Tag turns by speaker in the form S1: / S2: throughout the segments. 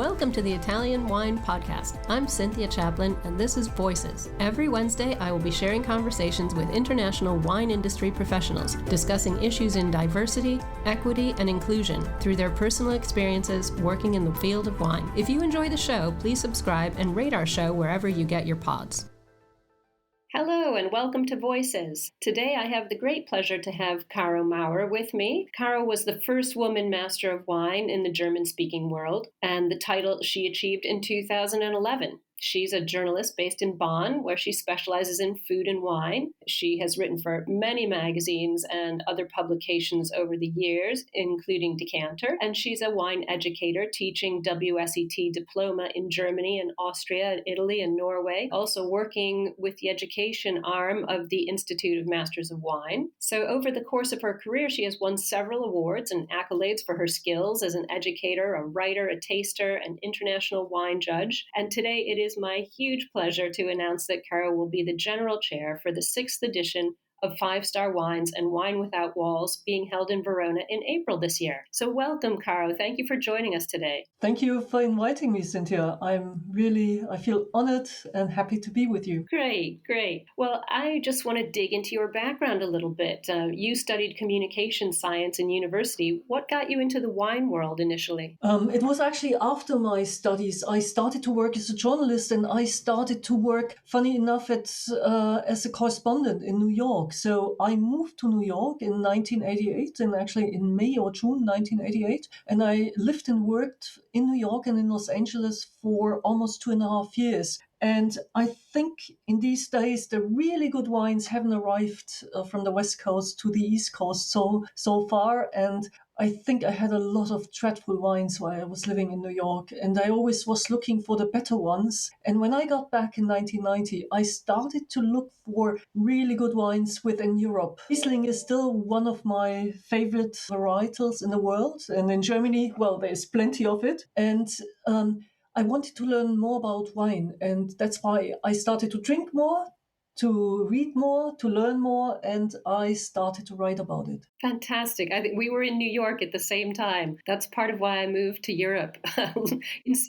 S1: Welcome to the Italian Wine Podcast. I'm Cynthia Chaplin, and this is Voices. Every Wednesday, I will be sharing conversations with international wine industry professionals, discussing issues in diversity, equity, and inclusion through their personal experiences working in the field of wine. If you enjoy the show, please subscribe and rate our show wherever you get your pods. Hello and welcome to Voices. Today I have the great pleasure to have Caro Maurer with me. Caro was the first woman master of wine in the German-speaking world, and the title she achieved in 2011. She's a journalist based in Bonn, where she specializes in food and wine. She has written for many magazines and other publications over the years, including Decanter. And she's a wine educator teaching WSET Diploma in Germany and Austria, Italy, and Norway. Also working with the education arm of the Institute of Masters of Wine. So over the course of her career, she has won several awards and accolades for her skills as an educator, a writer, a taster, an international wine judge. And today it is my huge pleasure to announce that Caro will be the general chair for the 6th edition of 5-Star Wines and Wine Without Walls, being held in Verona in April this year. So welcome, Caro. Thank you for joining us today.
S2: Thank you for inviting me, Cynthia. I feel honored and happy to be with you.
S1: Great. Well, I just want to dig into your background a little bit. You studied communication science in university. What got you into the wine world initially?
S2: It was actually after my studies. I started to work as a journalist, and I started to work, funny enough, as a correspondent in New York. So I moved to New York in 1988, and actually in May or June 1988. And I lived and worked in New York and in Los Angeles for almost 2.5 years. And I think in these days, the really good wines haven't arrived from the West Coast to the East Coast so far. And I think I had a lot of dreadful wines while I was living in New York, and I always was looking for the better ones. And when I got back in 1990, I started to look for really good wines within Europe. Riesling is still one of my favorite varietals in the world. And in Germany, well, there's plenty of it. And I wanted to learn more about wine, and that's why I started to drink more, to read more, to learn more, and I started to write about it.
S1: Fantastic. I think we were in New York at the same time. That's part of why I moved to Europe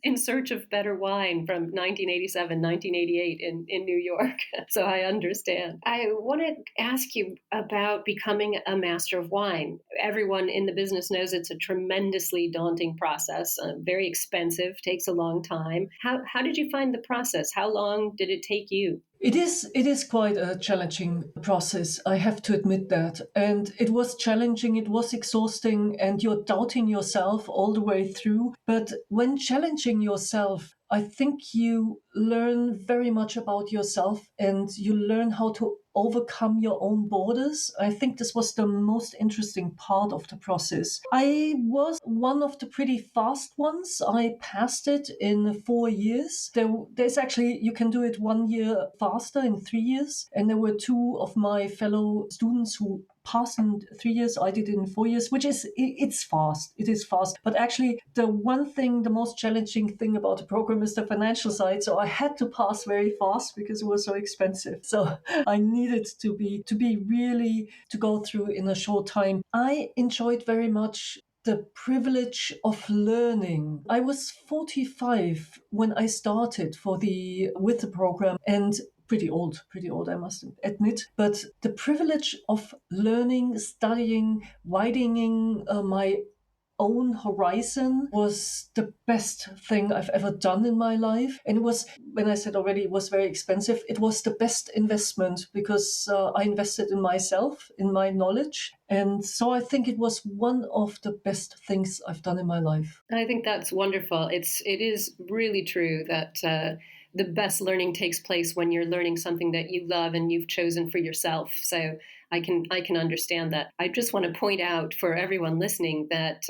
S1: in search of better wine from 1987, 1988 in New York. So I understand. I want to ask you about becoming a master of wine. Everyone in the business knows it's a tremendously daunting process, very expensive, takes a long time. How did you find the process? How long did it take you?
S2: It is quite a challenging process, I have to admit that. And it was challenging, it was exhausting, and you're doubting yourself all the way through. But when challenging yourself, I think you learn very much about yourself, and you learn how to overcome your own borders. I think this was the most interesting part of the process. I was one of the pretty fast ones. I passed it in 4 years. There's actually, you can do it 1 year faster in 3 years. And there were 2 of my fellow students who passed in 3 years. I did it in 4 years, which is, it's fast. It is fast. But actually, the most challenging thing about the program is the financial side. So I had to pass very fast because it was so expensive. So I needed to go through in a short time. I enjoyed very much the privilege of learning. I was 45 when I started with the program, and pretty old, I must admit. But the privilege of learning, studying, widening my own horizon was the best thing I've ever done in my life. And it was, when I said already it was very expensive, it was the best investment because I invested in myself, in my knowledge. And so I think it was one of the best things I've done in my life.
S1: I think that's wonderful. It is really true that the best learning takes place when you're learning something that you love and you've chosen for yourself. So I can understand that. I just want to point out for everyone listening that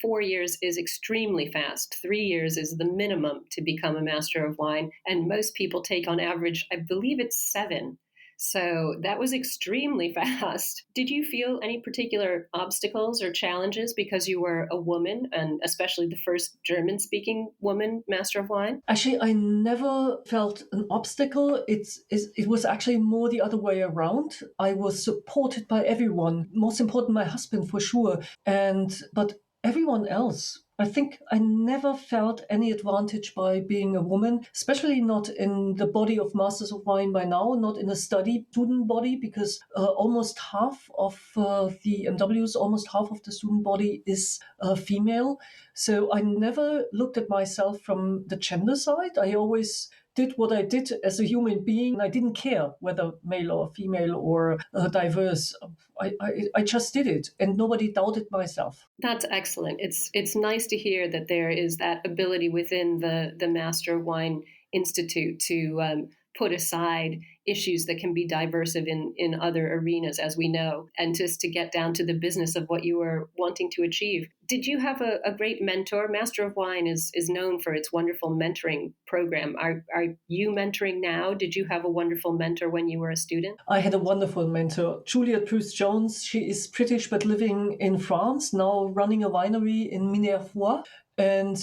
S1: 4 years is extremely fast. 3 years is the minimum to become a master of wine. And most people take on average, I believe it's 7. So that was extremely fast. Did you feel any particular obstacles or challenges because you were a woman, and especially the first German-speaking woman master of wine?
S2: Actually, I never felt an obstacle. It was actually more the other way around. I was supported by everyone. Most important, my husband for sure. But everyone else. I think I never felt any advantage by being a woman, especially not in the body of Masters of Wine by now, not in a study student body, because almost half of the MWs, almost half of the student body is female. So I never looked at myself from the gender side. I always did what I did as a human being. I didn't care whether male or female or diverse. I just did it, and nobody doubted myself.
S1: That's excellent. It's nice to hear that there is that ability within the Master of Wine Institute to put aside issues that can be diversive in other arenas, as we know, and just to get down to the business of what you were wanting to achieve. Did you have a great mentor? Master of Wine is known for its wonderful mentoring program. Are you mentoring now? Did you have a wonderful mentor when you were a student?
S2: I had a wonderful mentor, Julia Bruce-Jones. She is British but living in France, now running a winery in Minervois. And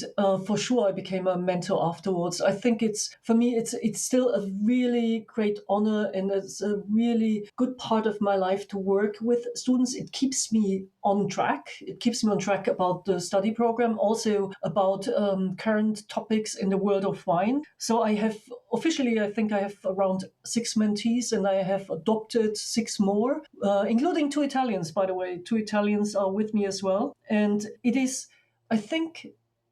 S2: for sure, I became a mentor afterwards. I think for me, it's still a really great honor, and it's a really good part of my life to work with students. It keeps me on track. It keeps me on track about the study program, also about current topics in the world of wine. So I think I have around 6 mentees, and I have adopted 6 more, including 2 Italians, by the way. 2 Italians are with me as well. And it is, I think,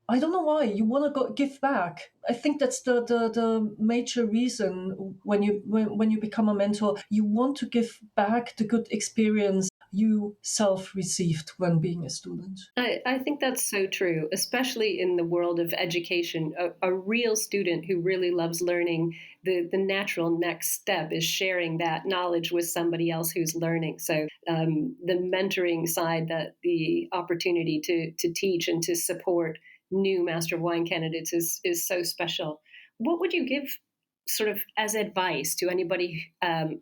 S2: I don't know why you want to give back. I think that's the major reason when you become a mentor. You want to give back the good experience you self-received when being a student.
S1: I think that's so true, especially in the world of education. A real student who really loves learning, the natural next step is sharing that knowledge with somebody else who's learning. So the mentoring side, that the opportunity to teach and to support new Master of Wine candidates is so special. What would you give sort of as advice to anybody,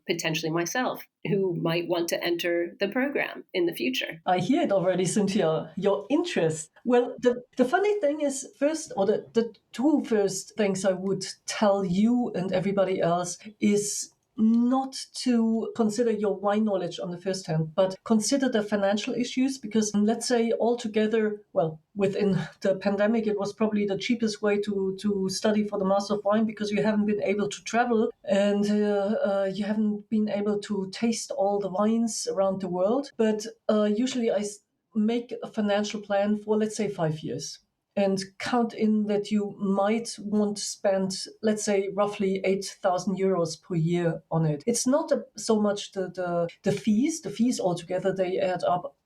S1: potentially myself, who might want to enter the program in the future?
S2: I hear it already, Cynthia, your interest. Well, the funny thing is, first, or the 2 first things I would tell you and everybody else is not to consider your wine knowledge on the first hand, but consider the financial issues, because let's say altogether, well, within the pandemic, it was probably the cheapest way to study for the Master of Wine, because you haven't been able to travel, and you haven't been able to taste all the wines around the world. But usually I make a financial plan for, let's say, 5 years, and count in that you might want to spend, let's say, roughly 8,000 euros per year on it. It's not so much the fees. The fees altogether, they add up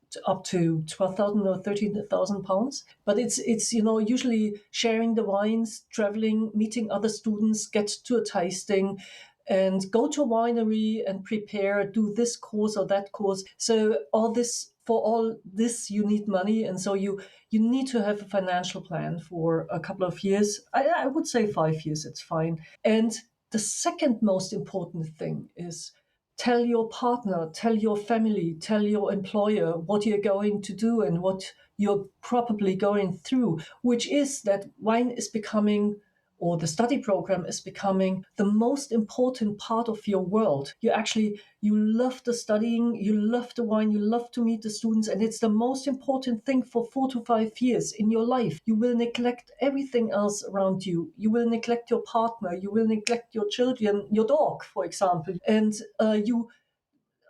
S2: to 12,000 or 13,000 pounds. But it's usually sharing the wines, traveling, meeting other students, get to a tasting, and go to a winery and prepare, do this course or that course. So for all this, you need money. And so you need to have a financial plan for a couple of years. I would say 5 years, it's fine. And the second most important thing is tell your partner, tell your family, tell your employer what you're going to do and what you're probably going through, which is that wine is becoming, or the study program is becoming, the most important part of your world. You love the studying, you love the wine, you love to meet the students, and it's the most important thing for 4 to 5 years in your life. You will neglect everything else around you. You will neglect your partner, you will neglect your children, your dog, for example. And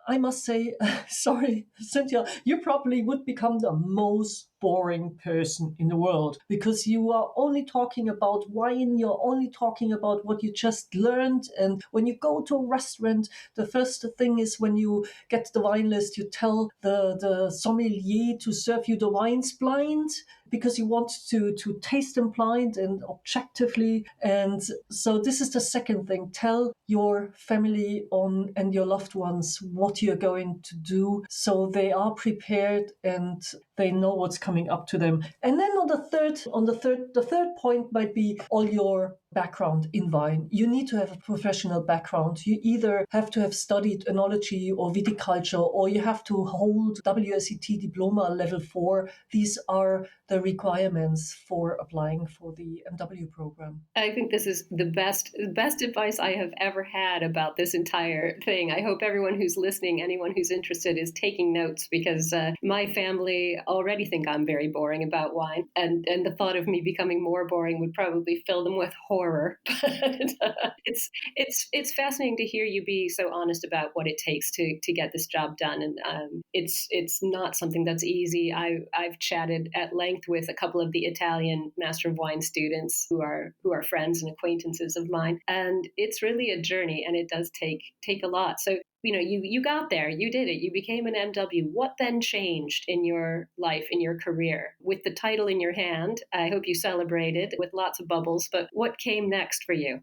S2: I must say, sorry, Cynthia, you probably would become the most boring person in the world, because you are only talking about wine, you're only talking about what you just learned. And when you go to a restaurant, the first thing is, when you get the wine list, you tell the sommelier to serve you the wines blind, because you want to taste them blind and objectively. And so this is the second thing. Tell your family and your loved ones what you're going to do, so they are prepared and they know what's coming up to them. And then the third point might be all your background in wine. You need to have a professional background. You either have to have studied enology or viticulture, or you have to hold WSET Diploma level 4. These are the requirements for applying for the MW program.
S1: I think this is the best advice I have ever had about this entire thing. I hope everyone who's listening, anyone who's interested, is taking notes, because my family already think I'm very boring about wine, and the thought of me becoming more boring would probably fill them with horror. But it's fascinating to hear you be so honest about what it takes to get this job done, and it's not something that's easy. I've chatted at length with a couple of the Italian Master of Wine students who are friends and acquaintances of mine, and it's really a journey, and it does take a lot. So you got there, you did it, you became an MW. What then changed in your life, in your career? With the title in your hand, I hope you celebrated with lots of bubbles, but what came next for you?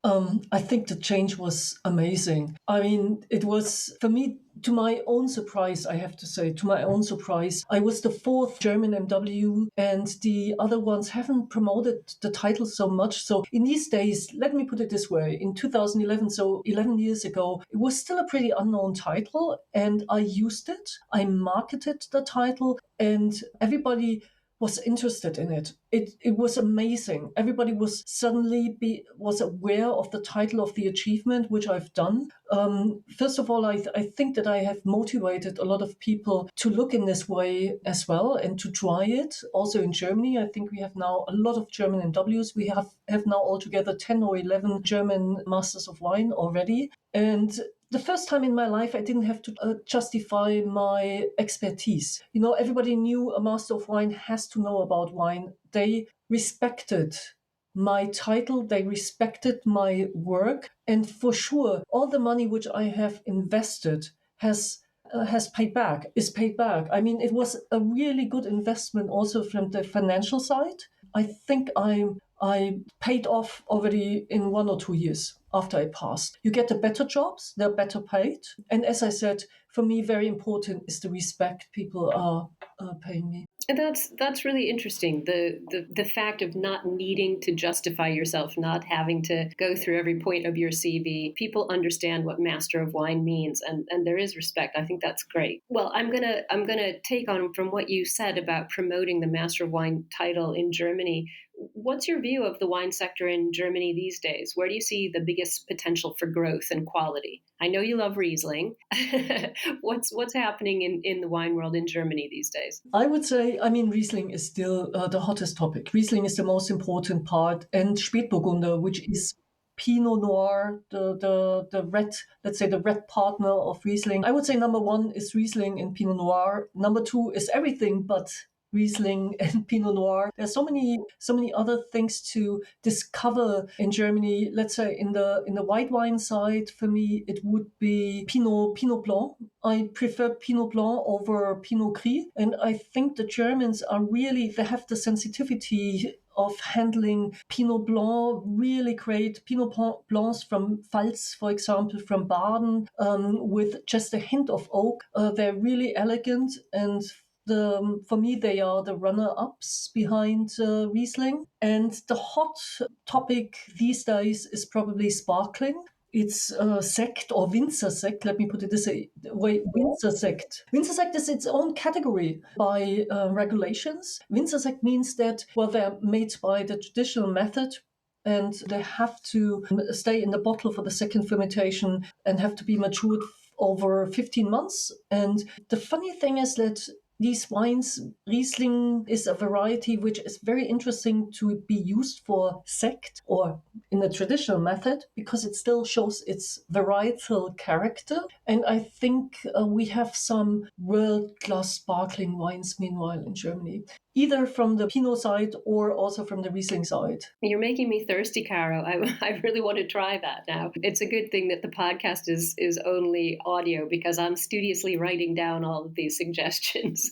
S2: I think the change was amazing. I mean, it was, for me, to my own surprise, I have to say, I was the 4th German MW, and the other ones haven't promoted the title so much. So in these days, let me put it this way, in 2011, so 11 years ago, it was still a pretty unknown title, and I used it. I marketed the title, and everybody was interested in it. It was amazing. Everybody was suddenly was aware of the title, of the achievement, which I've done. First of all, I think that I have motivated a lot of people to look in this way as well and to try it. Also in Germany, I think we have now a lot of German MWs. We have now altogether 10 or 11 German Masters of Wine already. And the first time in my life, I didn't have to justify my expertise. Everybody knew a Master of Wine has to know about wine. They respected my title, they respected my work, and for sure, all the money which I have invested is paid back. I mean, it was a really good investment also from the financial side. I think I paid off already in 1 or 2 years after I passed. You get the better jobs, they're better paid. And as I said, for me, very important is the respect people are paying me.
S1: And that's really interesting. The fact of not needing to justify yourself, not having to go through every point of your CV. People understand what Master of Wine means, and there is respect. I think that's great. Well, I'm gonna take on from what you said about promoting the Master of Wine title in Germany. What's your view of the wine sector in Germany these days? Where do you see the biggest potential for growth and quality? I know you love Riesling. What's happening in the wine world in Germany these days?
S2: I would say, Riesling is still the hottest topic. Riesling is the most important part, and Spätburgunder, which is Pinot Noir, the red, let's say the red partner of Riesling. I would say number 1 is Riesling and Pinot Noir. Number 2 is everything but Riesling and Pinot Noir. There's so many other things to discover in Germany. Let's say in the white wine side, for me, it would be Pinot Blanc. I prefer Pinot Blanc over Pinot Gris. And I think the Germans they have the sensitivity of handling Pinot Blanc, really great Pinot Blancs from Pfalz, for example, from Baden, with just a hint of oak. They're really elegant, and for me, they are the runner-ups behind Riesling. And the hot topic these days is probably sparkling. It's sect or Winzersekt. Let me put it this way: Winzersekt. Winzersekt is its own category by regulations. Winzersekt means that they're made by the traditional method, and they have to stay in the bottle for the second fermentation and have to be matured over 15 months. And the funny thing is that these wines, Riesling is a variety which is very interesting to be used for sect or in the traditional method, because it still shows its varietal character. And I think we have some world-class sparkling wines meanwhile in Germany, either from the Pinot side or also from the Riesling side.
S1: You're making me thirsty, Caro. I really want to try that now. It's a good thing that the podcast is only audio, because I'm studiously writing down all of these suggestions.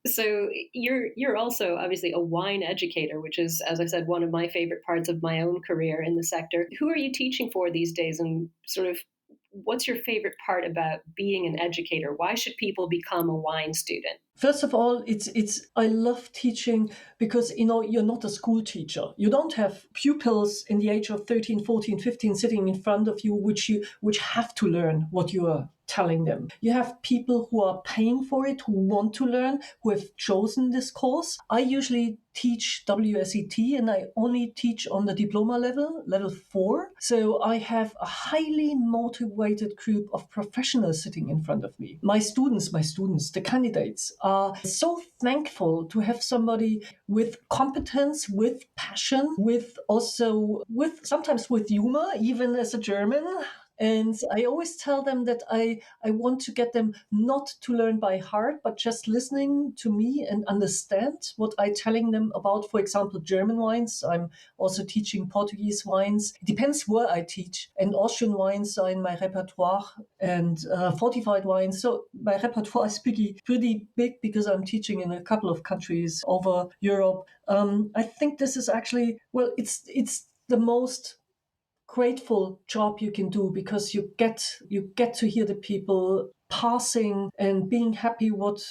S1: So you're also obviously a wine educator, which is, as I said, one of my favorite parts of my own career in the sector. Who are you teaching for these days, and sort of what's your favorite part about being an educator? Why should people become a wine student?
S2: First of all, it's I love teaching because you're not a school teacher. You don't have pupils in the age of 13, 14, 15 sitting in front of you which have to learn what you are telling them. You have people who are paying for it, who want to learn, who have chosen this course. I usually teach WSET and I only teach on the diploma level 4. So I have a highly motivated group of professionals sitting in front of me. My students, the candidates are so thankful to have somebody with competence, with passion, sometimes with humor, even as a German. And I always tell them that I want to get them not to learn by heart, but just listening to me and understand what I'm telling them about, for example, German wines. I'm also teaching Portuguese wines. It depends where I teach. And Austrian wines are in my repertoire and fortified wines. So my repertoire is pretty big because I'm teaching in a couple of countries over Europe. I think this is actually, it's the most grateful job you can do because you get to hear the people passing and being happy what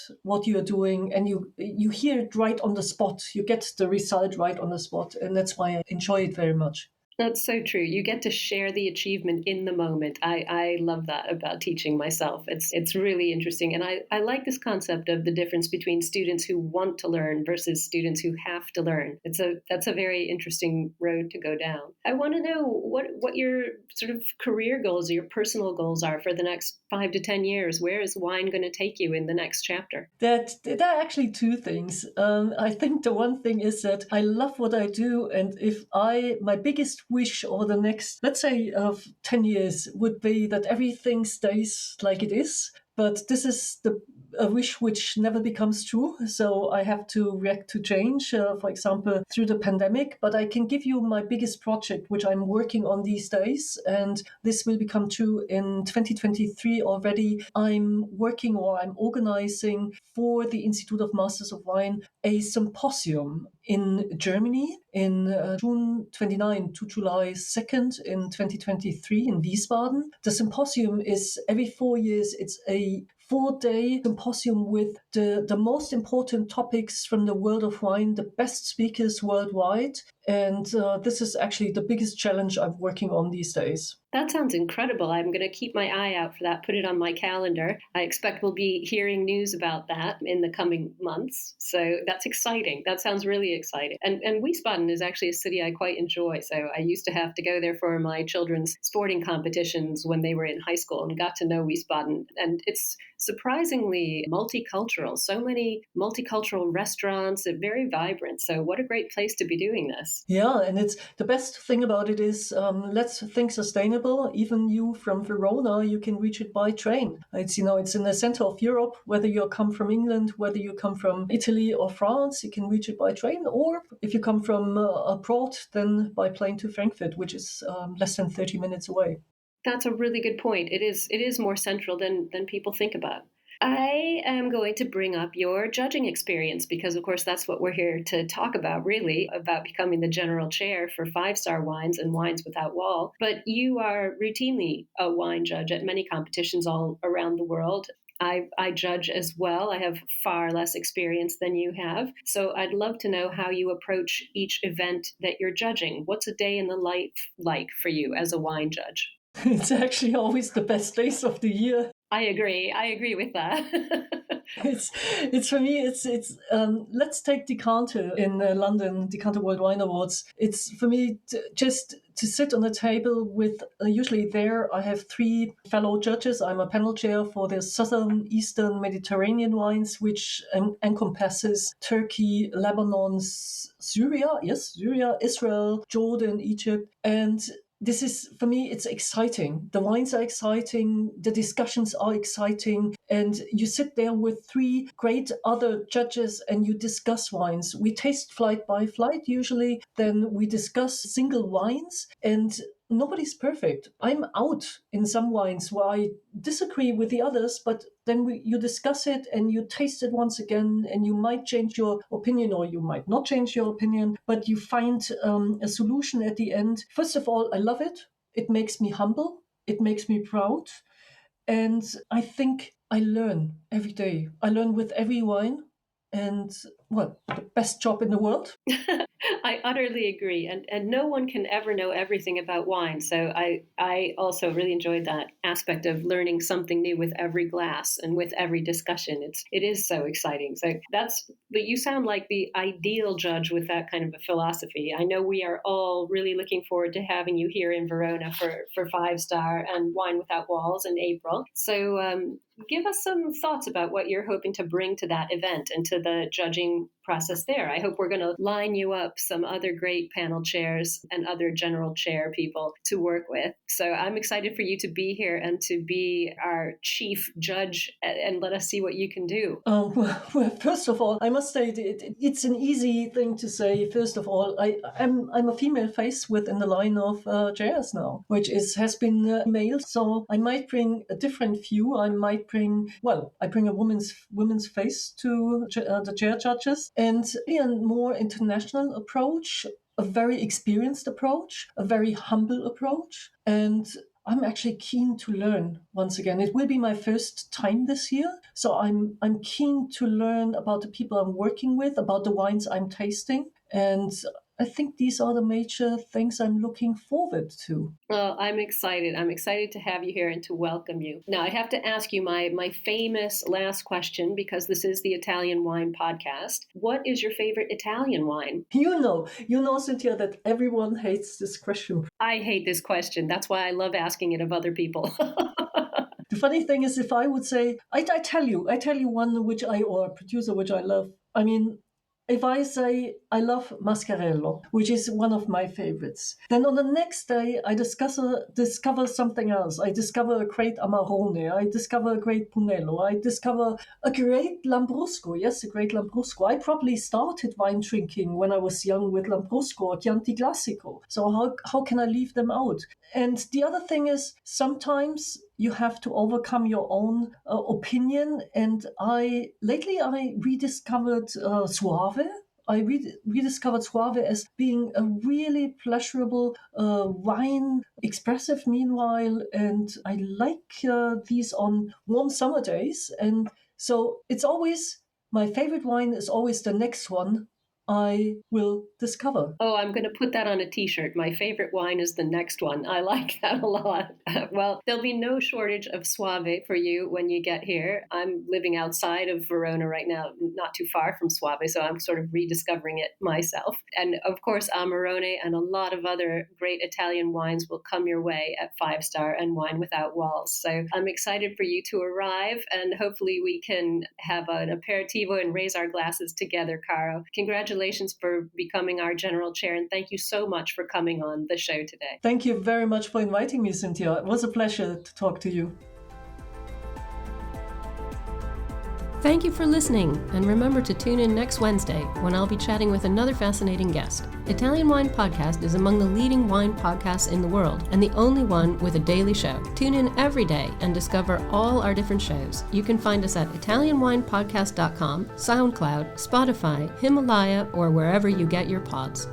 S2: you're doing, and you hear it right on the spot. You get the result right on the spot, and that's why I enjoy it very much.
S1: That's so true. You get to share the achievement in the moment. I love that about teaching myself. It's really interesting. And I like this concept of the difference between students who want to learn versus students who have to learn. That's a very interesting road to go down. I want to know what your sort of career goals or your personal goals are for the next 5 to 10 years. Where is wine going to take you in the next chapter?
S2: There are actually two things. I think the one thing is that I love what I do, and my biggest wish over the next, let's say, 10 years would be that everything stays like it is. But this is a wish which never becomes true. So I have to react to change, for example, through the pandemic. But I can give you my biggest project, which I'm working on these days. And this will become true in 2023 already. I'm organizing for the Institute of Masters of Wine a symposium in Germany in June 29 to July 2nd in 2023 in Wiesbaden. The symposium is every 4 years. It's a 4-day symposium with the most important topics from the world of wine, the best speakers worldwide. And this is actually the biggest challenge I'm working on these days.
S1: That sounds incredible. I'm going to keep my eye out for that, put it on my calendar. I expect we'll be hearing news about that in the coming months. So that's exciting. That sounds really exciting. And Wiesbaden is actually a city I quite enjoy. So I used to have to go there for my children's sporting competitions when they were in high school and got to know Wiesbaden. And it's surprisingly multicultural. So many multicultural restaurants, very vibrant. So what a great place to be doing this.
S2: Yeah, and it's the best thing about it is let's think sustainable. Even you from Verona, you can reach it by train. It's in the center of Europe. Whether you come from England, whether you come from Italy or France, you can reach it by train. Or if you come from abroad, then by plane to Frankfurt, which is less than 30 minutes away.
S1: That's a really good point. It is more central than people think about. I am going to bring up your judging experience because, of course, that's what we're here to talk about, really, about becoming the general chair for 5-star wines and Wines Without Wall. But you are routinely a wine judge at many competitions all around the world. I judge as well. I have far less experience than you have. So I'd love to know how you approach each event that you're judging. What's a day in the life like for you as a wine judge?
S2: It's actually always the best days of the year.
S1: I agree with that.
S2: It's for me. It's let's take Decanter in London, Decanter World Wine Awards. It's for me just to sit on a table with. Usually there, I have 3 fellow judges. I'm a panel chair for the Southern Eastern Mediterranean wines, which encompasses Turkey, Lebanon, Syria, Israel, Jordan, Egypt, and this is, for me, it's exciting. The wines are exciting, the discussions are exciting, and you sit there with 3 great other judges and you discuss wines. We taste flight by flight usually, then we discuss single wines, and nobody's perfect. I'm out in some wines where I disagree with the others, but then you discuss it and you taste it once again, and you might change your opinion or you might not change your opinion, but you find a solution at the end. First of all, I love it. It makes me humble. it makes me proud. And I think I learn every day. I learn with every wine. And, well, the best job in the world.
S1: I utterly agree. And no one can ever know everything about wine. So I also really enjoyed that aspect of learning something new with every glass and with every discussion. It is so exciting. So but you sound like the ideal judge with that kind of a philosophy. I know we are all really looking forward to having you here in Verona for 5-star and Wine Without Walls in April. So give us some thoughts about what you're hoping to bring to that event and to the judging process there. I hope we're going to line you up some other great panel chairs and other general chair people to work with. So I'm excited for you to be here and to be our chief judge and let us see what you can do.
S2: Well, first of all, I must say it's an easy thing to say. First of all, I'm a female face within the line of chairs now, which has been male. So I might bring a different view. I bring a woman's face to the chair judges, and a more international approach, a very experienced approach, a very humble approach. And I'm actually keen to learn once again. It will be my first time this year. So I'm keen to learn about the people I'm working with, about the wines I'm tasting. And I think these are the major things I'm looking forward to.
S1: Well, I'm excited. I'm excited to have you here and to welcome you. Now, I have to ask you my famous last question, because this is the Italian Wine Podcast. What is your favorite Italian wine?
S2: You know, Cynthia, that everyone hates this question.
S1: I hate this question. That's why I love asking it of other people.
S2: The funny thing is, if I would say, I tell you one or a producer which I love. I mean, if I say I love Mascarello, which is one of my favorites, then on the next day I discover something else. I discover a great Amarone. I discover a great Brunello. I discover a great Lambrusco. Yes, a great Lambrusco. I probably started wine drinking when I was young with Lambrusco or Chianti Classico. So how can I leave them out? And the other thing is, sometimes you have to overcome your own opinion. And lately I rediscovered Soave. I rediscovered Soave as being a really pleasurable wine, expressive meanwhile, and I like these on warm summer days. And so it's always, my favorite wine is always the next one I will discover.
S1: Oh, I'm going to put that on a t-shirt. My favorite wine is the next one. I like that a lot. Well, there'll be no shortage of Soave for you when you get here. I'm living outside of Verona right now, not too far from Soave, so I'm sort of rediscovering it myself. And of course, Amarone and a lot of other great Italian wines will come your way at 5-star and Wine Without Walls. So I'm excited for you to arrive, and hopefully we can have an aperitivo and raise our glasses together, Caro. Congratulations for becoming our general chair, and thank you so much for coming on the show today.
S2: Thank you very much for inviting me, Cynthia. It was a pleasure to talk to you.
S1: Thank you for listening, and remember to tune in next Wednesday when I'll be chatting with another fascinating guest. Italian Wine Podcast is among the leading wine podcasts in the world, and the only one with a daily show. Tune in every day and discover all our different shows. You can find us at ItalianWinePodcast.com, SoundCloud, Spotify, Himalaya, or wherever you get your pods.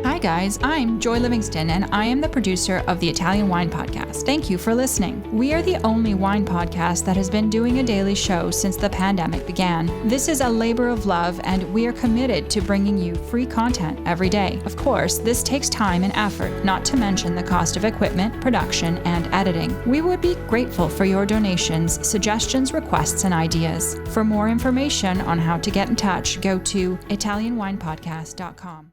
S3: Hi guys, I'm Joy Livingston and I am the producer of the Italian Wine Podcast. Thank you for listening. We are the only wine podcast that has been doing a daily show since the pandemic began. This is a labor of love and we are committed to bringing you free content every day. Of course, this takes time and effort, not to mention the cost of equipment, production, and editing. We would be grateful for your donations, suggestions, requests, and ideas. For more information on how to get in touch, go to ItalianWinePodcast.com.